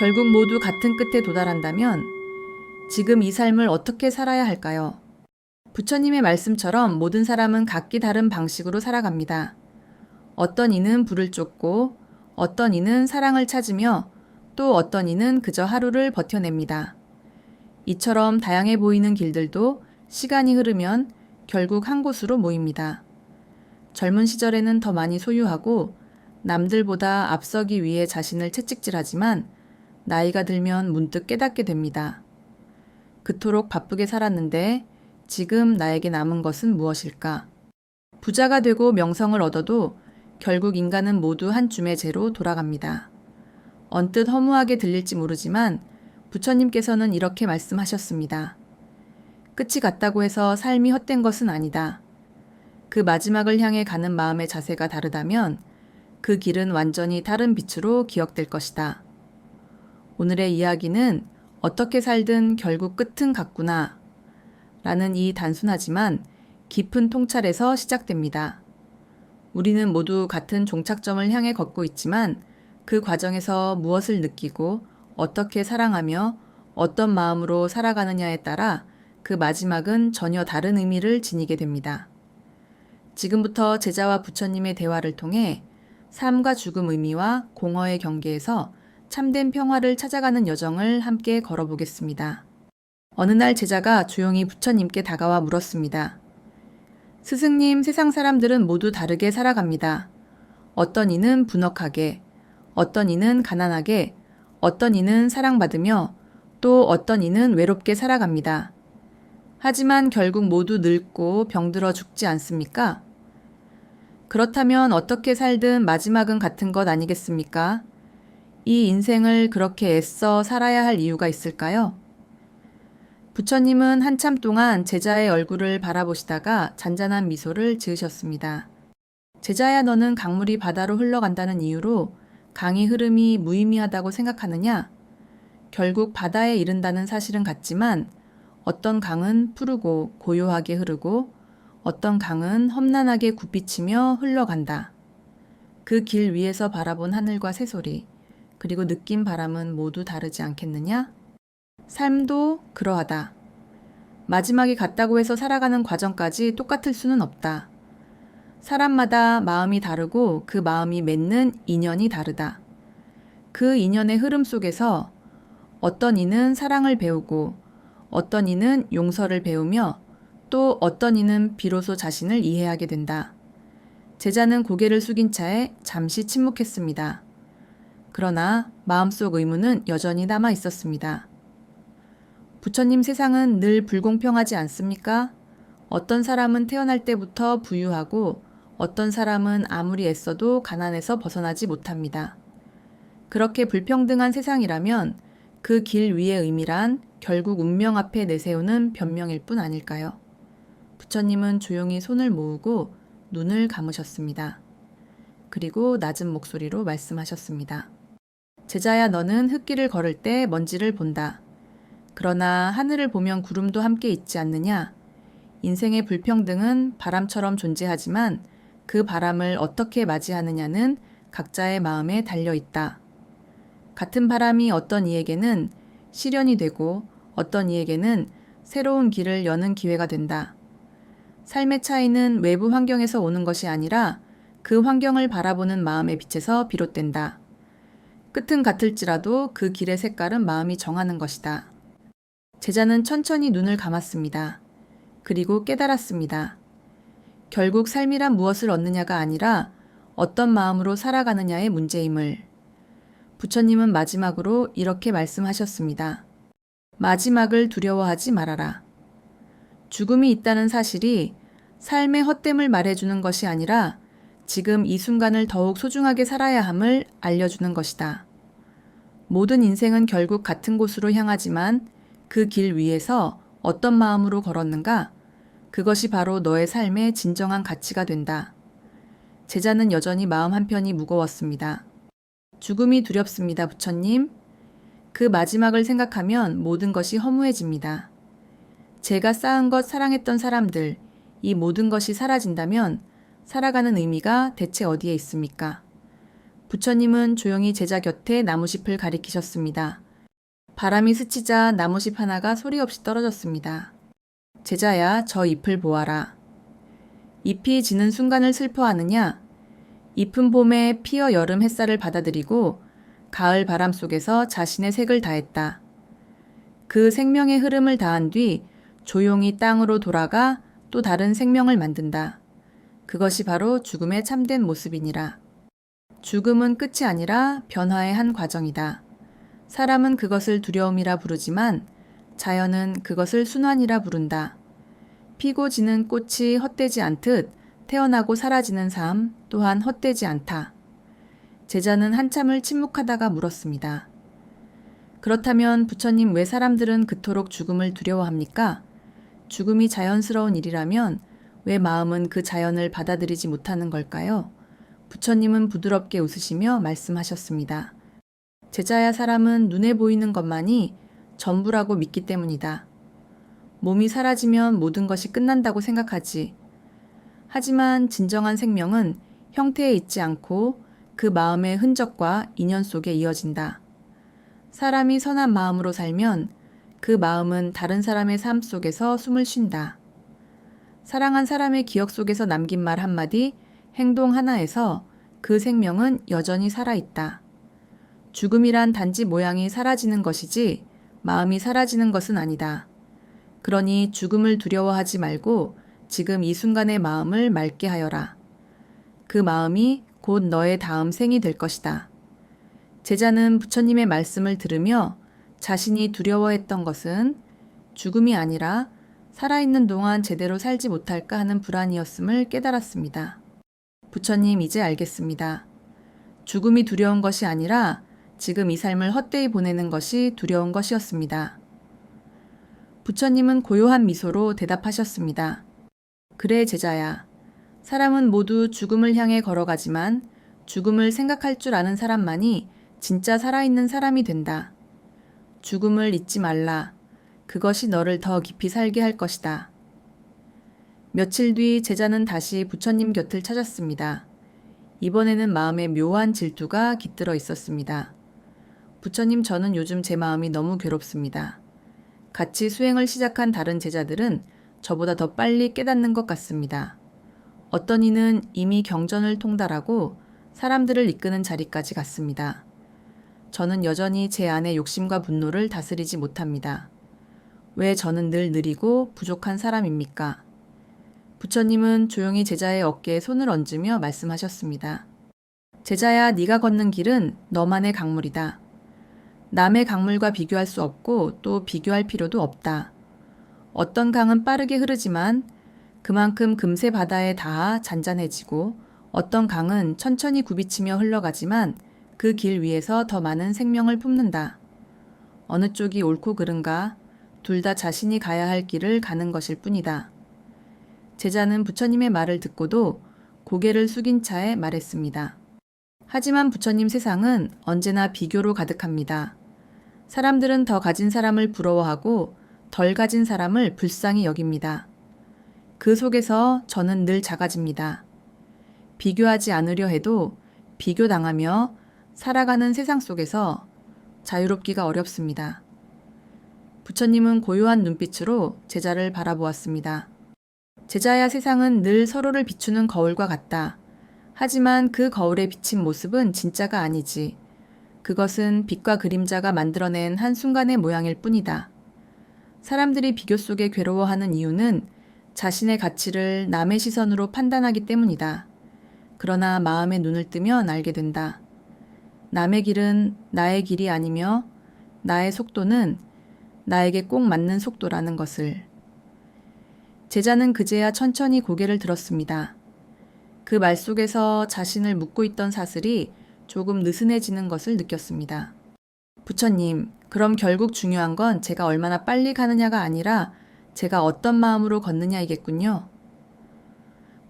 결국 모두 같은 끝에 도달한다면 지금 이 삶을 어떻게 살아야 할까요? 부처님의 말씀처럼 모든 사람은 각기 다른 방식으로 살아갑니다. 어떤 이는 불을 쫓고, 어떤 이는 사랑을 찾으며, 또 어떤 이는 그저 하루를 버텨냅니다. 이처럼 다양해 보이는 길들도 시간이 흐르면 결국 한 곳으로 모입니다. 젊은 시절에는 더 많이 소유하고 남들보다 앞서기 위해 자신을 채찍질하지만 나이가 들면 문득 깨닫게 됩니다. 그토록 바쁘게 살았는데 지금 나에게 남은 것은 무엇일까? 부자가 되고 명성을 얻어도 결국 인간은 모두 한 줌의 재로 돌아갑니다. 언뜻 허무하게 들릴지 모르지만 부처님께서는 이렇게 말씀하셨습니다. 끝이 같다고 해서 삶이 헛된 것은 아니다. 그 마지막을 향해 가는 마음의 자세가 다르다면 그 길은 완전히 다른 빛으로 기억될 것이다. 오늘의 이야기는 어떻게 살든 결국 끝은 같구나 라는 이 단순하지만 깊은 통찰에서 시작됩니다. 우리는 모두 같은 종착점을 향해 걷고 있지만 그 과정에서 무엇을 느끼고 어떻게 사랑하며 어떤 마음으로 살아가느냐에 따라 그 마지막은 전혀 다른 의미를 지니게 됩니다. 지금부터 제자와 부처님의 대화를 통해 삶과 죽음 의미와 공허의 경계에서 참된 평화를 찾아가는 여정을 함께 걸어보겠습니다. 어느 날 제자가 조용히 부처님께 다가와 물었습니다. 스승님, 세상 사람들은 모두 다르게 살아갑니다. 어떤 이는 분억하게, 어떤 이는 가난하게, 어떤 이는 사랑받으며 또 어떤 이는 외롭게 살아갑니다. 하지만 결국 모두 늙고 병들어 죽지 않습니까? 그렇다면 어떻게 살든 마지막은 같은 것 아니겠습니까? 이 인생을 그렇게 애써 살아야 할 이유가 있을까요? 부처님은 한참 동안 제자의 얼굴을 바라보시다가 잔잔한 미소를 지으셨습니다. 제자야, 너는 강물이 바다로 흘러간다는 이유로 강의 흐름이 무의미하다고 생각하느냐? 결국 바다에 이른다는 사실은 같지만 어떤 강은 푸르고 고요하게 흐르고 어떤 강은 험난하게 굽이치며 흘러간다. 그 길 위에서 바라본 하늘과 새소리, 그리고 느낀 바람은 모두 다르지 않겠느냐? 삶도 그러하다. 마지막이 같다고 해서 살아가는 과정까지 똑같을 수는 없다. 사람마다 마음이 다르고 그 마음이 맺는 인연이 다르다. 그 인연의 흐름 속에서 어떤 이는 사랑을 배우고 어떤 이는 용서를 배우며 또 어떤 이는 비로소 자신을 이해하게 된다. 제자는 고개를 숙인 채 잠시 침묵했습니다. 그러나 마음속 의문은 여전히 남아 있었습니다. 부처님, 세상은 늘 불공평하지 않습니까? 어떤 사람은 태어날 때부터 부유하고 어떤 사람은 아무리 애써도 가난에서 벗어나지 못합니다. 그렇게 불평등한 세상이라면 그 길 위의 의미란 결국 운명 앞에 내세우는 변명일 뿐 아닐까요? 부처님은 조용히 손을 모으고 눈을 감으셨습니다. 그리고 낮은 목소리로 말씀하셨습니다. 제자야, 너는 흙길을 걸을 때 먼지를 본다. 그러나 하늘을 보면 구름도 함께 있지 않느냐? 인생의 불평등은 바람처럼 존재하지만 그 바람을 어떻게 맞이하느냐는 각자의 마음에 달려 있다. 같은 바람이 어떤 이에게는 시련이 되고 어떤 이에게는 새로운 길을 여는 기회가 된다. 삶의 차이는 외부 환경에서 오는 것이 아니라 그 환경을 바라보는 마음의 빛에서 비롯된다. 끝은 같을지라도 그 길의 색깔은 마음이 정하는 것이다. 제자는 천천히 눈을 감았습니다. 그리고 깨달았습니다. 결국 삶이란 무엇을 얻느냐가 아니라 어떤 마음으로 살아가느냐의 문제임을. 부처님은 마지막으로 이렇게 말씀하셨습니다. 마지막을 두려워하지 말아라. 죽음이 있다는 사실이 삶의 헛됨을 말해주는 것이 아니라 지금 이 순간을 더욱 소중하게 살아야 함을 알려주는 것이다. 모든 인생은 결국 같은 곳으로 향하지만 그 길 위에서 어떤 마음으로 걸었는가? 그것이 바로 너의 삶의 진정한 가치가 된다. 제자는 여전히 마음 한편이 무거웠습니다. 죽음이 두렵습니다, 부처님. 그 마지막을 생각하면 모든 것이 허무해집니다. 제가 쌓은 것, 사랑했던 사람들, 이 모든 것이 사라진다면 살아가는 의미가 대체 어디에 있습니까? 부처님은 조용히 제자 곁에 나무잎을 가리키셨습니다. 바람이 스치자 나무잎 하나가 소리 없이 떨어졌습니다. 제자야, 저 잎을 보아라. 잎이 지는 순간을 슬퍼하느냐? 잎은 봄에 피어 여름 햇살을 받아들이고 가을 바람 속에서 자신의 색을 다했다. 그 생명의 흐름을 다한 뒤 조용히 땅으로 돌아가 또 다른 생명을 만든다. 그것이 바로 죽음의 참된 모습이니라. 죽음은 끝이 아니라 변화의 한 과정이다. 사람은 그것을 두려움이라 부르지만 자연은 그것을 순환이라 부른다. 피고 지는 꽃이 헛되지 않듯 태어나고 사라지는 삶 또한 헛되지 않다. 제자는 한참을 침묵하다가 물었습니다. 그렇다면 부처님, 왜 사람들은 그토록 죽음을 두려워합니까? 죽음이 자연스러운 일이라면 왜 마음은 그 자연을 받아들이지 못하는 걸까요? 부처님은 부드럽게 웃으시며 말씀하셨습니다. 제자야, 사람은 눈에 보이는 것만이 전부라고 믿기 때문이다. 몸이 사라지면 모든 것이 끝난다고 생각하지. 하지만 진정한 생명은 형태에 있지 않고 그 마음의 흔적과 인연 속에 이어진다. 사람이 선한 마음으로 살면 그 마음은 다른 사람의 삶 속에서 숨을 쉰다. 사랑한 사람의 기억 속에서 남긴 말 한마디, 행동 하나에서 그 생명은 여전히 살아있다. 죽음이란 단지 모양이 사라지는 것이지 마음이 사라지는 것은 아니다. 그러니 죽음을 두려워하지 말고 지금 이 순간의 마음을 맑게 하여라. 그 마음이 곧 너의 다음 생이 될 것이다. 제자는 부처님의 말씀을 들으며 자신이 두려워했던 것은 죽음이 아니라 살아있는 동안 제대로 살지 못할까 하는 불안이었음을 깨달았습니다. 부처님, 이제 알겠습니다. 죽음이 두려운 것이 아니라 지금 이 삶을 헛되이 보내는 것이 두려운 것이었습니다. 부처님은 고요한 미소로 대답하셨습니다. 그래, 제자야. 사람은 모두 죽음을 향해 걸어가지만 죽음을 생각할 줄 아는 사람만이 진짜 살아있는 사람이 된다. 죽음을 잊지 말라. 그것이 너를 더 깊이 살게 할 것이다. 며칠 뒤 제자는 다시 부처님 곁을 찾았습니다. 이번에는 마음에 묘한 질투가 깃들어 있었습니다. 부처님, 저는 요즘 제 마음이 너무 괴롭습니다. 같이 수행을 시작한 다른 제자들은 저보다 더 빨리 깨닫는 것 같습니다. 어떤 이는 이미 경전을 통달하고 사람들을 이끄는 자리까지 갔습니다. 저는 여전히 제 안의 욕심과 분노를 다스리지 못합니다. 왜 저는 늘 느리고 부족한 사람입니까? 부처님은 조용히 제자의 어깨에 손을 얹으며 말씀하셨습니다. 제자야, 네가 걷는 길은 너만의 강물이다. 남의 강물과 비교할 수 없고 또 비교할 필요도 없다. 어떤 강은 빠르게 흐르지만 그만큼 금세 바다에 닿아 잔잔해지고 어떤 강은 천천히 굽이치며 흘러가지만 그 길 위에서 더 많은 생명을 품는다. 어느 쪽이 옳고 그른가 둘 다 자신이 가야 할 길을 가는 것일 뿐이다. 제자는 부처님의 말을 듣고도 고개를 숙인 채 말했습니다. 하지만 부처님, 세상은 언제나 비교로 가득합니다. 사람들은 더 가진 사람을 부러워하고 덜 가진 사람을 불쌍히 여깁니다. 그 속에서 저는 늘 작아집니다. 비교하지 않으려 해도 비교당하며 살아가는 세상 속에서 자유롭기가 어렵습니다. 부처님은 고요한 눈빛으로 제자를 바라보았습니다. 제자야, 세상은 늘 서로를 비추는 거울과 같다. 하지만 그 거울에 비친 모습은 진짜가 아니지. 그것은 빛과 그림자가 만들어낸 한순간의 모양일 뿐이다. 사람들이 비교 속에 괴로워하는 이유는 자신의 가치를 남의 시선으로 판단하기 때문이다. 그러나 마음의 눈을 뜨면 알게 된다. 남의 길은 나의 길이 아니며 나의 속도는 나에게 꼭 맞는 속도라는 것을. 제자는 그제야 천천히 고개를 들었습니다. 그 말 속에서 자신을 묻고 있던 사슬이 조금 느슨해지는 것을 느꼈습니다. 부처님, 그럼 결국 중요한 건 제가 얼마나 빨리 가느냐가 아니라 제가 어떤 마음으로 걷느냐이겠군요.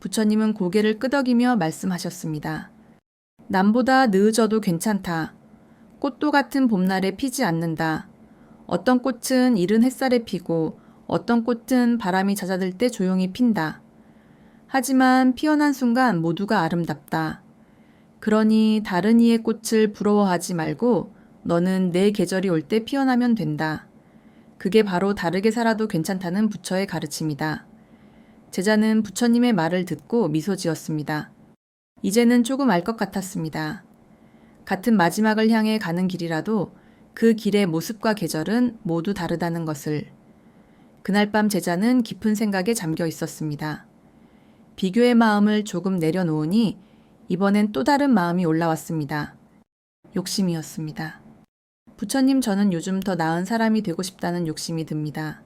부처님은 고개를 끄덕이며 말씀하셨습니다. 남보다 늦어도 괜찮다. 꽃도 같은 봄날에 피지 않는다. 어떤 꽃은 이른 햇살에 피고 어떤 꽃은 바람이 잦아들 때 조용히 핀다. 하지만 피어난 순간 모두가 아름답다. 그러니 다른 이의 꽃을 부러워하지 말고 너는 내 계절이 올 때 피어나면 된다. 그게 바로 다르게 살아도 괜찮다는 부처의 가르침이다. 제자는 부처님의 말을 듣고 미소 지었습니다. 이제는 조금 알 것 같았습니다. 같은 마지막을 향해 가는 길이라도 그 길의 모습과 계절은 모두 다르다는 것을. 그날 밤 제자는 깊은 생각에 잠겨 있었습니다. 비교의 마음을 조금 내려놓으니 이번엔 또 다른 마음이 올라왔습니다. 욕심이었습니다. 부처님, 저는 요즘 더 나은 사람이 되고 싶다는 욕심이 듭니다.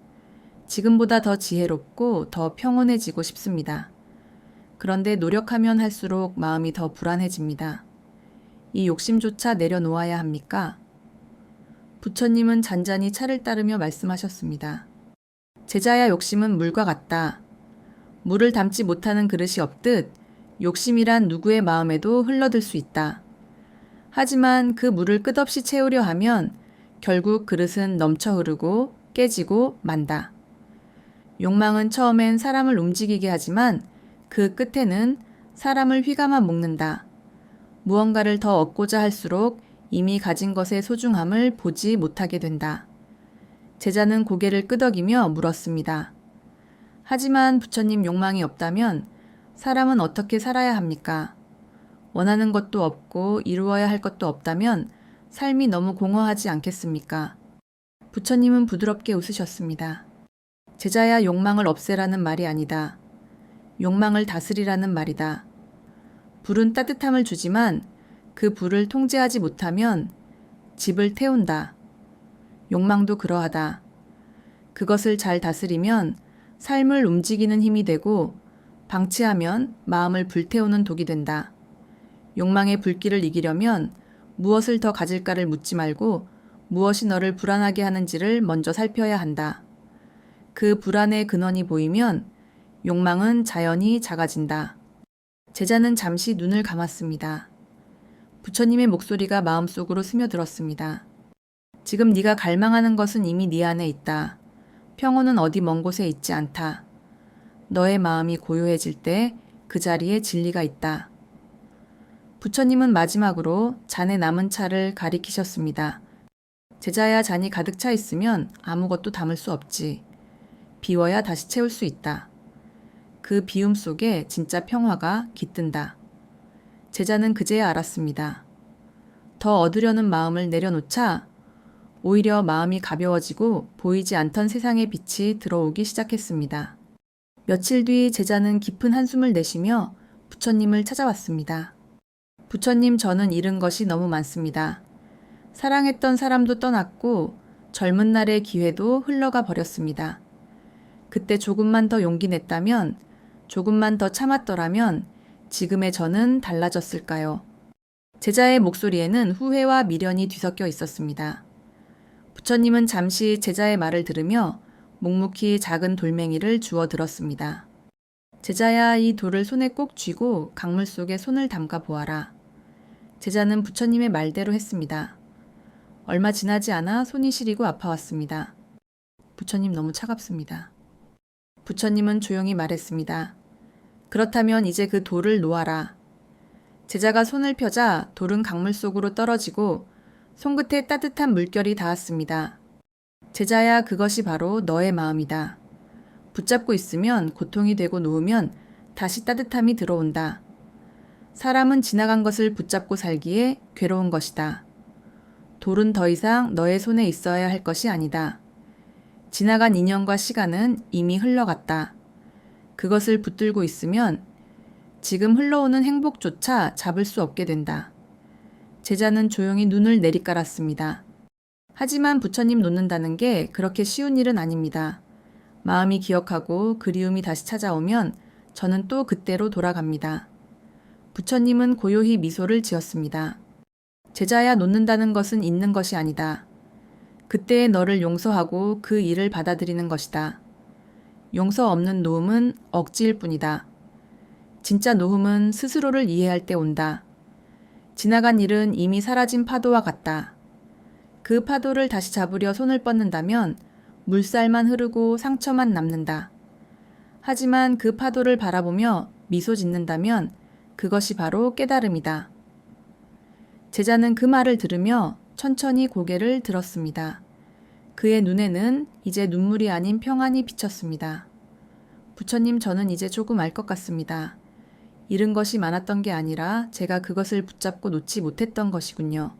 지금보다 더 지혜롭고 더 평온해지고 싶습니다. 그런데 노력하면 할수록 마음이 더 불안해집니다. 이 욕심조차 내려놓아야 합니까? 부처님은 잔잔히 차를 따르며 말씀하셨습니다. 제자야, 욕심은 물과 같다. 물을 담지 못하는 그릇이 없듯 욕심이란 누구의 마음에도 흘러들 수 있다. 하지만 그 물을 끝없이 채우려 하면 결국 그릇은 넘쳐 흐르고 깨지고 만다. 욕망은 처음엔 사람을 움직이게 하지만 그 끝에는 사람을 휘감아 묶는다. 무언가를 더 얻고자 할수록 이미 가진 것의 소중함을 보지 못하게 된다. 제자는 고개를 끄덕이며 물었습니다. 하지만 부처님, 욕망이 없다면 사람은 어떻게 살아야 합니까? 원하는 것도 없고 이루어야 할 것도 없다면 삶이 너무 공허하지 않겠습니까? 부처님은 부드럽게 웃으셨습니다. 제자야, 욕망을 없애라는 말이 아니다. 욕망을 다스리라는 말이다. 불은 따뜻함을 주지만 그 불을 통제하지 못하면 집을 태운다. 욕망도 그러하다. 그것을 잘 다스리면 삶을 움직이는 힘이 되고 방치하면 마음을 불태우는 독이 된다. 욕망의 불길을 이기려면 무엇을 더 가질까를 묻지 말고 무엇이 너를 불안하게 하는지를 먼저 살펴야 한다. 그 불안의 근원이 보이면 욕망은 자연히 작아진다. 제자는 잠시 눈을 감았습니다. 부처님의 목소리가 마음속으로 스며들었습니다. 지금 네가 갈망하는 것은 이미 네 안에 있다. 평온은 어디 먼 곳에 있지 않다. 너의 마음이 고요해질 때 그 자리에 진리가 있다. 부처님은 마지막으로 잔에 남은 차를 가리키셨습니다. 제자야, 잔이 가득 차 있으면 아무것도 담을 수 없지. 비워야 다시 채울 수 있다. 그 비움 속에 진짜 평화가 깃든다. 제자는 그제야 알았습니다. 더 얻으려는 마음을 내려놓자 오히려 마음이 가벼워지고 보이지 않던 세상의 빛이 들어오기 시작했습니다. 며칠 뒤 제자는 깊은 한숨을 내쉬며 부처님을 찾아왔습니다. 부처님, 저는 잃은 것이 너무 많습니다. 사랑했던 사람도 떠났고 젊은 날의 기회도 흘러가 버렸습니다. 그때 조금만 더 용기 냈다면, 조금만 더 참았더라면 지금의 저는 달라졌을까요? 제자의 목소리에는 후회와 미련이 뒤섞여 있었습니다. 부처님은 잠시 제자의 말을 들으며 묵묵히 작은 돌멩이를 주워 들었습니다. 제자야, 이 돌을 손에 꼭 쥐고 강물 속에 손을 담가 보아라. 제자는 부처님의 말대로 했습니다. 얼마 지나지 않아 손이 시리고 아파왔습니다. 부처님, 너무 차갑습니다. 부처님은 조용히 말했습니다. 그렇다면 이제 그 돌을 놓아라. 제자가 손을 펴자 돌은 강물 속으로 떨어지고 손끝에 따뜻한 물결이 닿았습니다. 제자야, 그것이 바로 너의 마음이다. 붙잡고 있으면 고통이 되고 놓으면 다시 따뜻함이 들어온다. 사람은 지나간 것을 붙잡고 살기에 괴로운 것이다. 돌은 더 이상 너의 손에 있어야 할 것이 아니다. 지나간 인연과 시간은 이미 흘러갔다. 그것을 붙들고 있으면 지금 흘러오는 행복조차 잡을 수 없게 된다. 제자는 조용히 눈을 내리깔았습니다. 하지만 부처님 놓는다는 게 그렇게 쉬운 일은 아닙니다. 마음이 기억하고 그리움이 다시 찾아오면 저는 또 그때로 돌아갑니다. 부처님은 고요히 미소를 지었습니다. 제자야, 놓는다는 것은 잊는 것이 아니다. 그때의 너를 용서하고 그 일을 받아들이는 것이다. 용서 없는 노음은 억지일 뿐이다. 진짜 노음은 스스로를 이해할 때 온다. 지나간 일은 이미 사라진 파도와 같다. 그 파도를 다시 잡으려 손을 뻗는다면 물살만 흐르고 상처만 남는다. 하지만 그 파도를 바라보며 미소 짓는다면 그것이 바로 깨달음이다. 제자는 그 말을 들으며 천천히 고개를 들었습니다. 그의 눈에는 이제 눈물이 아닌 평안이 비쳤습니다. 부처님, 저는 이제 조금 알 것 같습니다. 잃은 것이 많았던 게 아니라 제가 그것을 붙잡고 놓지 못했던 것이군요.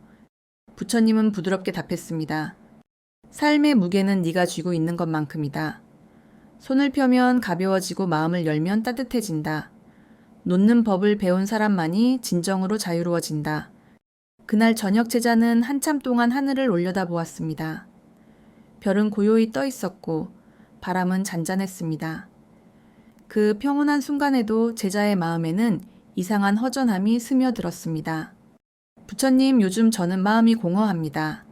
부처님은 부드럽게 답했습니다. 삶의 무게는 네가 쥐고 있는 것만큼이다. 손을 펴면 가벼워지고 마음을 열면 따뜻해진다. 놓는 법을 배운 사람만이 진정으로 자유로워진다. 그날 저녁 제자는 한참 동안 하늘을 올려다보았습니다. 별은 고요히 떠 있었고 바람은 잔잔했습니다. 그 평온한 순간에도 제자의 마음에는 이상한 허전함이 스며들었습니다. 부처님, 요즘 저는 마음이 공허합니다.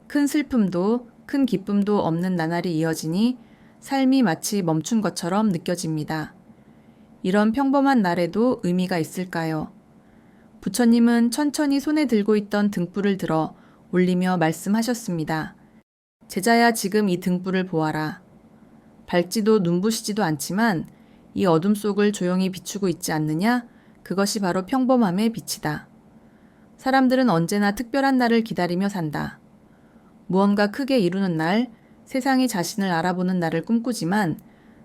큰 슬픔도 큰 기쁨도 없는 나날이 이어지니 삶이 마치 멈춘 것처럼 느껴집니다. 이런 평범한 날에도 의미가 있을까요? 부처님은 천천히 손에 들고 있던 등불을 들어 올리며 말씀하셨습니다. 제자야, 지금 이 등불을 보아라. 밝지도 눈부시지도 않지만 이 어둠 속을 조용히 비추고 있지 않느냐? 그것이 바로 평범함의 빛이다. 사람들은 언제나 특별한 날을 기다리며 산다. 무언가 크게 이루는 날, 세상이 자신을 알아보는 날을 꿈꾸지만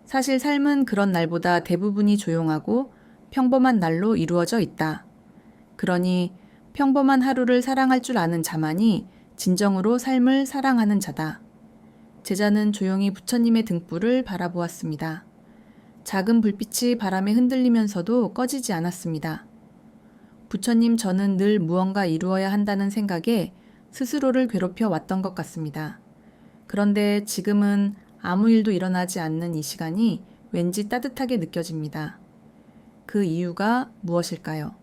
사실 삶은 그런 날보다 대부분이 조용하고 평범한 날로 이루어져 있다. 그러니 평범한 하루를 사랑할 줄 아는 자만이 진정으로 삶을 사랑하는 자다. 제자는 조용히 부처님의 등불을 바라보았습니다. 작은 불빛이 바람에 흔들리면서도 꺼지지 않았습니다. 부처님, 저는 늘 무언가 이루어야 한다는 생각에 스스로를 괴롭혀 왔던 것 같습니다. 그런데 지금은 아무 일도 일어나지 않는 이 시간이 왠지 따뜻하게 느껴집니다. 그 이유가 무엇일까요?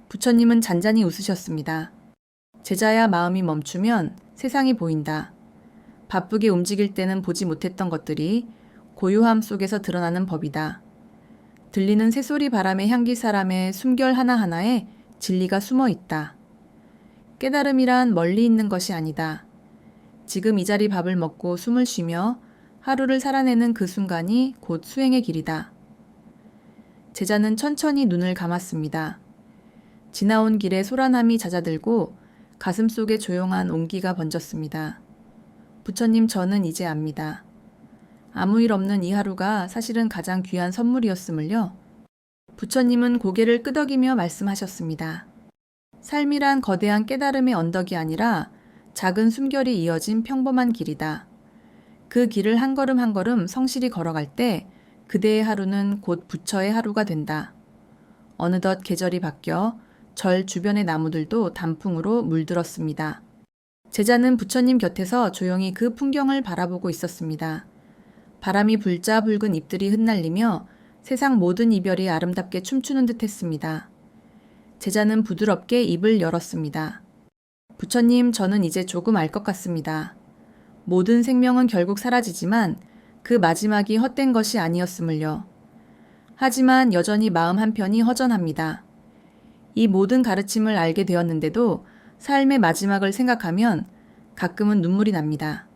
부처님은 잔잔히 웃으셨습니다. 제자야, 마음이 멈추면 세상이 보인다. 바쁘게 움직일 때는 보지 못했던 것들이 고요함 속에서 드러나는 법이다. 들리는 새소리, 바람의 향기, 사람의 숨결 하나하나에 진리가 숨어 있다. 깨달음이란 멀리 있는 것이 아니다. 지금 이 자리 밥을 먹고 숨을 쉬며 하루를 살아내는 그 순간이 곧 수행의 길이다. 제자는 천천히 눈을 감았습니다. 지나온 길에 소란함이 잦아들고 가슴 속에 조용한 온기가 번졌습니다. 부처님, 저는 이제 압니다. 아무 일 없는 이 하루가 사실은 가장 귀한 선물이었음을요. 부처님은 고개를 끄덕이며 말씀하셨습니다. 삶이란 거대한 깨달음의 언덕이 아니라 작은 숨결이 이어진 평범한 길이다. 그 길을 한 걸음 한 걸음 성실히 걸어갈 때 그대의 하루는 곧 부처의 하루가 된다. 어느덧 계절이 바뀌어 절 주변의 나무들도 단풍으로 물들었습니다. 제자는 부처님 곁에서 조용히 그 풍경을 바라보고 있었습니다. 바람이 불자 붉은 잎들이 흩날리며 세상 모든 이별이 아름답게 춤추는 듯 했습니다. 제자는 부드럽게 입을 열었습니다. 부처님, 저는 이제 조금 알 것 같습니다. 모든 생명은 결국 사라지지만 그 마지막이 헛된 것이 아니었음을요. 하지만 여전히 마음 한편이 허전합니다. 이 모든 가르침을 알게 되었는데도 삶의 마지막을 생각하면 가끔은 눈물이 납니다.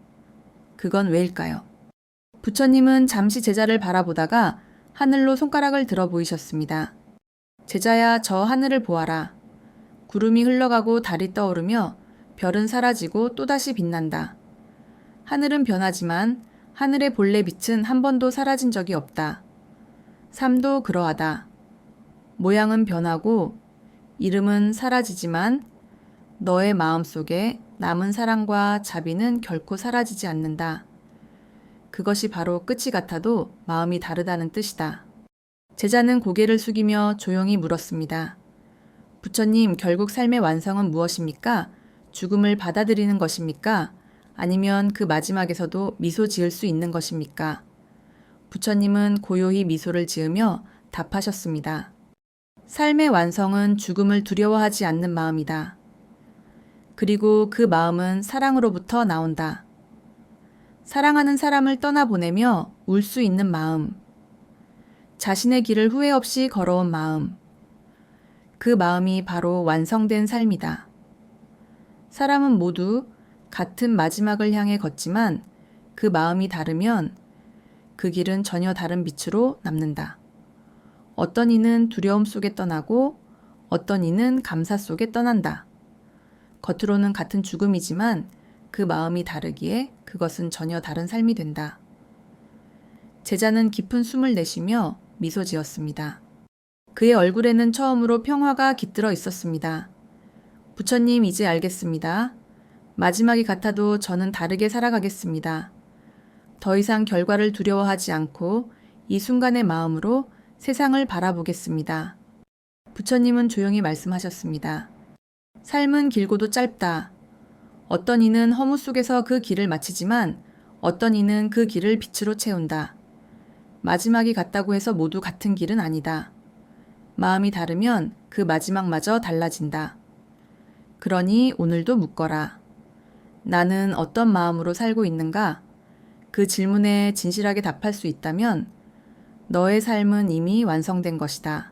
그건 왜일까요? 부처님은 잠시 제자를 바라보다가 하늘로 손가락을 들어 보이셨습니다. 제자야, 저 하늘을 보아라. 구름이 흘러가고 달이 떠오르며 별은 사라지고 또다시 빛난다. 하늘은 변하지만 하늘의 본래 빛은 한 번도 사라진 적이 없다. 삶도 그러하다. 모양은 변하고 이름은 사라지지만 너의 마음 속에 남은 사랑과 자비는 결코 사라지지 않는다. 그것이 바로 끝이 같아도 마음이 다르다는 뜻이다. 제자는 고개를 숙이며 조용히 물었습니다. 부처님, 결국 삶의 완성은 무엇입니까? 죽음을 받아들이는 것입니까? 아니면 그 마지막에서도 미소 지을 수 있는 것입니까? 부처님은 고요히 미소를 지으며 답하셨습니다. 삶의 완성은 죽음을 두려워하지 않는 마음이다. 그리고 그 마음은 사랑으로부터 나온다. 사랑하는 사람을 떠나보내며 울 수 있는 마음. 자신의 길을 후회 없이 걸어온 마음. 그 마음이 바로 완성된 삶이다. 사람은 모두 같은 마지막을 향해 걷지만 그 마음이 다르면 그 길은 전혀 다른 빛으로 남는다. 어떤 이는 두려움 속에 떠나고 어떤 이는 감사 속에 떠난다. 겉으로는 같은 죽음이지만 그 마음이 다르기에 그것은 전혀 다른 삶이 된다. 제자는 깊은 숨을 내쉬며 미소 지었습니다. 그의 얼굴에는 처음으로 평화가 깃들어 있었습니다. 부처님, 이제 알겠습니다. 마지막이 같아도 저는 다르게 살아가겠습니다. 더 이상 결과를 두려워하지 않고 이 순간의 마음으로 세상을 바라보겠습니다. 부처님은 조용히 말씀하셨습니다. 삶은 길고도 짧다. 어떤 이는 허무 속에서 그 길을 마치지만 어떤 이는 그 길을 빛으로 채운다. 마지막이 같다고 해서 모두 같은 길은 아니다. 마음이 다르면 그 마지막마저 달라진다. 그러니 오늘도 묻거라. 나는 어떤 마음으로 살고 있는가? 그 질문에 진실하게 답할 수 있다면 너의 삶은 이미 완성된 것이다.